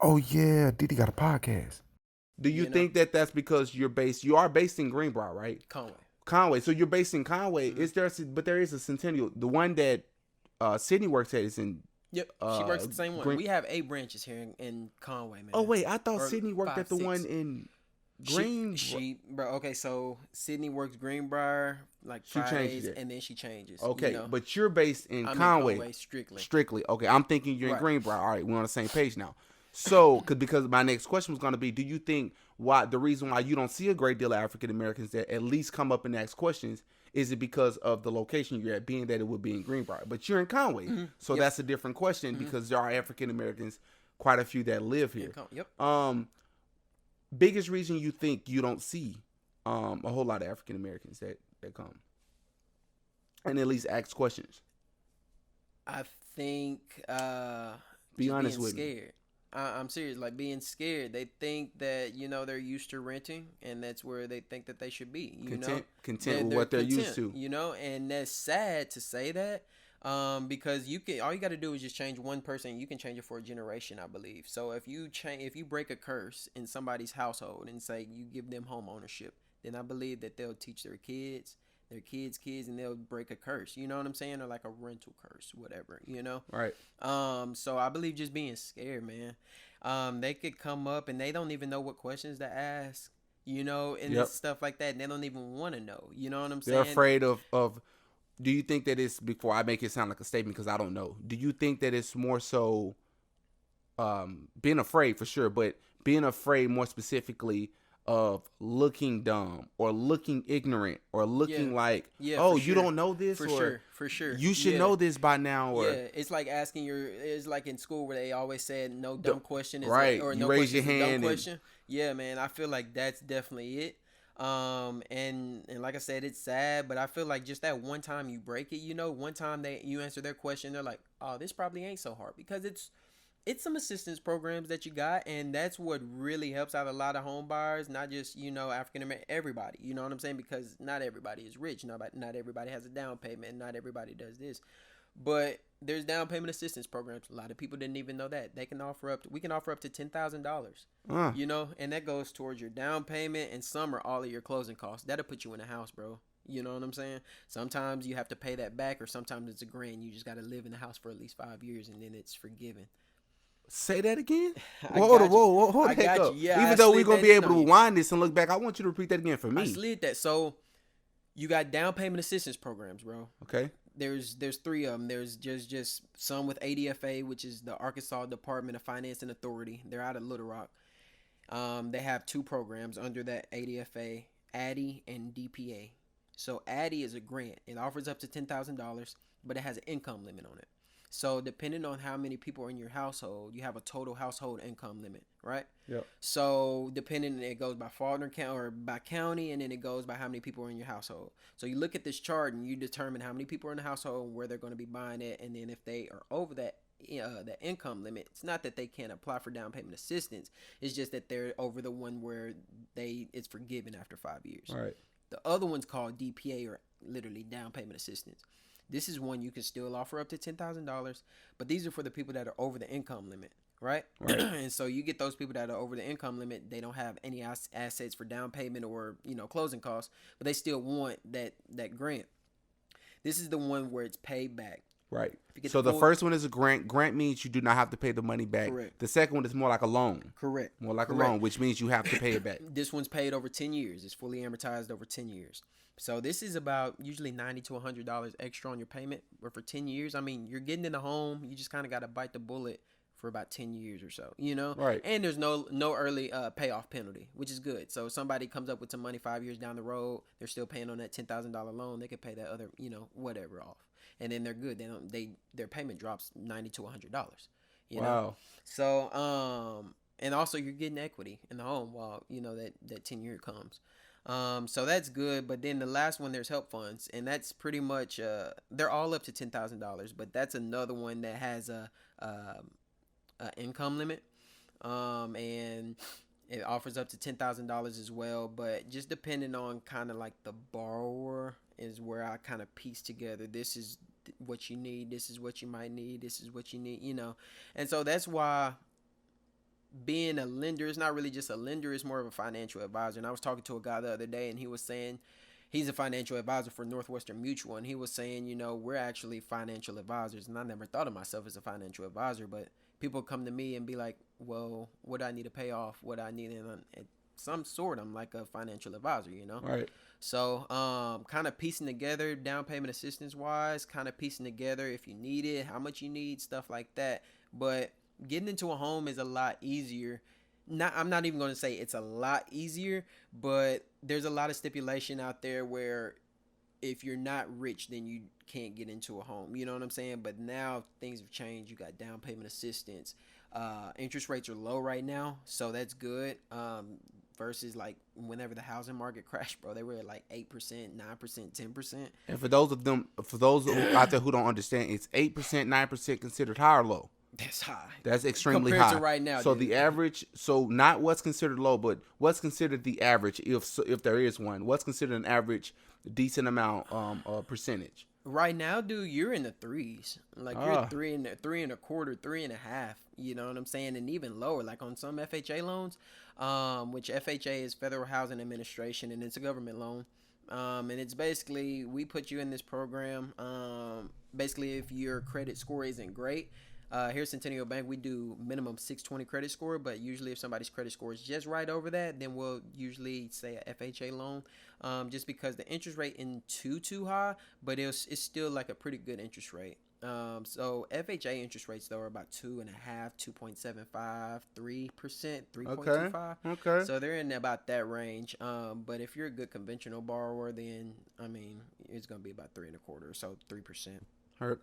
Oh yeah, Diddy got a podcast. Do you think that that's because you are based in Greenbrier, right? Conway. So you're based in Conway. Is there? But there is a Centennial. The one that Sydney works at is in. Yep, she works at the same one. We have 8 branches here in Conway, man. Oh wait, I thought Sydney worked at the one in Bro. Okay, so Sydney works Greenbrier like Fridays, and then she changes. Okay, but you're based in Conway strictly. Okay, I'm thinking you're in Greenbrier. All right, we're on the same page now. So, because my next question was going to be, do you think the reason why you don't see a great deal of African Americans that at least come up and ask questions, is it because of the location you're at, being that it would be in Greenbrier? But you're in Conway, so that's a different question because there are African Americans, quite a few that live here. Biggest reason you think you don't see a whole lot of African Americans that come and at least ask questions? I think be honest with me. I'm serious. Like being scared, they think that they're used to renting, and that's where they think that they should be. Content with what they're used to. And that's sad to say that, because all you got to do is just change one person. You can change it for a generation, I believe. So if you break a curse in somebody's household and say you give them home ownership, then I believe that they'll teach their kids, and they'll break a curse. You know what I'm saying? Or like a rental curse, whatever, Right. So I believe just being scared, man. They could come up and they don't even know what questions to ask, and stuff like that. And they don't even want to know. You know what I'm saying? They're afraid of. Do you think that it's, before I make it sound like a statement, because I don't know, do you think that it's more so being afraid, for sure, but being afraid more specifically of looking dumb or looking ignorant or looking like, you don't know this, for sure you should know this by now, or it's like it's like in school where they always said no dumb question is right, or you no raise your question hand is a dumb question. Yeah, man, I feel like that's definitely it. And like I said, it's sad, but I feel like just that one time you break it, one time you answer their question, they're like, oh, this probably ain't so hard, because it's some assistance programs that you got, and that's what really helps out a lot of home buyers, not just African American, everybody. You know what I'm saying? Because not everybody is rich, not everybody has a down payment, and not everybody does this. But there's down payment assistance programs. A lot of people didn't even know that we can offer up to $10,000. And that goes towards your down payment, and some are all of your closing costs. That'll put you in a house, bro. You know what I'm saying? Sometimes you have to pay that back, or sometimes it's $1,000. You just got to live in the house for at least 5 years, and then it's forgiven. Say that again. Hold the heck up. Yeah, even though we're gonna be able to rewind this and look back, I want you to repeat that again for me. I slid that. So you got down payment assistance programs, bro. Okay. There's 3 of them. There's just some with ADFA, which is the Arkansas Department of Finance and Authority. They're out of Little Rock. They have 2 programs under that ADFA, ADDI and DPA. So ADDI is a grant. It offers up to $10,000, but it has an income limit on it. So depending on how many people are in your household, you have a total household income limit, right? Yep. So depending, it goes by Faulkner County or by county, and then it goes by how many people are in your household. So you look at this chart and you determine how many people are in the household and where they're going to be buying it, and then if they are over that income limit, it's not that they can't apply for down payment assistance. It's just that they're over the one where it's forgiven after 5 years. All right. The other one's called DPA, or literally down payment assistance. This is one you can still offer up to $10,000, but these are for the people that are over the income limit, right? And so you get those people that are over the income limit. They don't have any assets for down payment or closing costs, but they still want that grant. This is the one where it's paid back. Right. So the first one is a grant. Grant means you do not have to pay the money back. Correct. The second one is more like a loan. Correct. More like a loan, which means you have to pay it back. This one's paid over 10 years. It's fully amortized over 10 years. So this is about usually $90 to $100 extra on your payment. But for 10 years, I mean, you're getting in a home. You just kind of got to bite the bullet for about 10 years or so, Right. And there's no early payoff penalty, which is good. So if somebody comes up with some money 5 years down the road, they're still paying on that $10,000 loan. They could pay that other, whatever off. And then they're good. Their payment drops $90 to $100. Wow. Know? So and also you're getting equity in the home while that 10-year comes. So that's good. But then the last one, there's help funds, and that's pretty much they're all up to $10,000. But that's another one that has a income limit, and it offers up to $10,000 as well. But just depending on kind of like the borrower is where I kind of piece together. This is what you need. This is what you might need. This is what you need. And so that's why being a lender, it's not really just a lender, it's more of a financial advisor. And I was talking to a guy the other day, and he was saying he's a financial advisor for Northwestern Mutual, and he was saying, we're actually financial advisors. And I never thought of myself as a financial advisor, but people come to me and be like, well, what do I need to pay off? What do I need? And some sort, I'm like a financial advisor, Right. So kind of piecing together down payment assistance wise, kind of piecing together if you need it, how much you need, stuff like that. But getting into a home is a lot easier. I'm not even going to say it's a lot easier, but there's a lot of stipulation out there where if you're not rich, then you can't get into a home. You know what I'm saying? But now things have changed. You got down payment assistance. Interest rates are low right now, so that's good. Versus like whenever the housing market crashed, bro, they were at like 8%, 9%, 10%. And for those out there who don't understand, it's 8%, 9% considered high or low. That's high. That's extremely compared high to right now. So dude. the average, not what's considered low, but what's considered the average, if there is one. What's considered an average decent amount percentage? Right now, dude, you're in the threes. Like you're three and a quarter, 3.5. You know what I'm saying? And even lower, like on some FHA loans, which FHA is Federal Housing Administration, and it's a government loan. And it's basically, we put you in this program. Basically, if your credit score isn't great, here at Centennial Bank, we do minimum 620 credit score, but usually if somebody's credit score is just right over that, then we'll usually say a FHA loan, just because the interest rate isn't too high, but it's still like a pretty good interest rate. So FHA interest rates though are about 2.5, 2.75, 3%, 3.25. Okay. So they're in about that range. But if you're a good conventional borrower, then I mean it's gonna be about 3.25, so 3%. Hurt.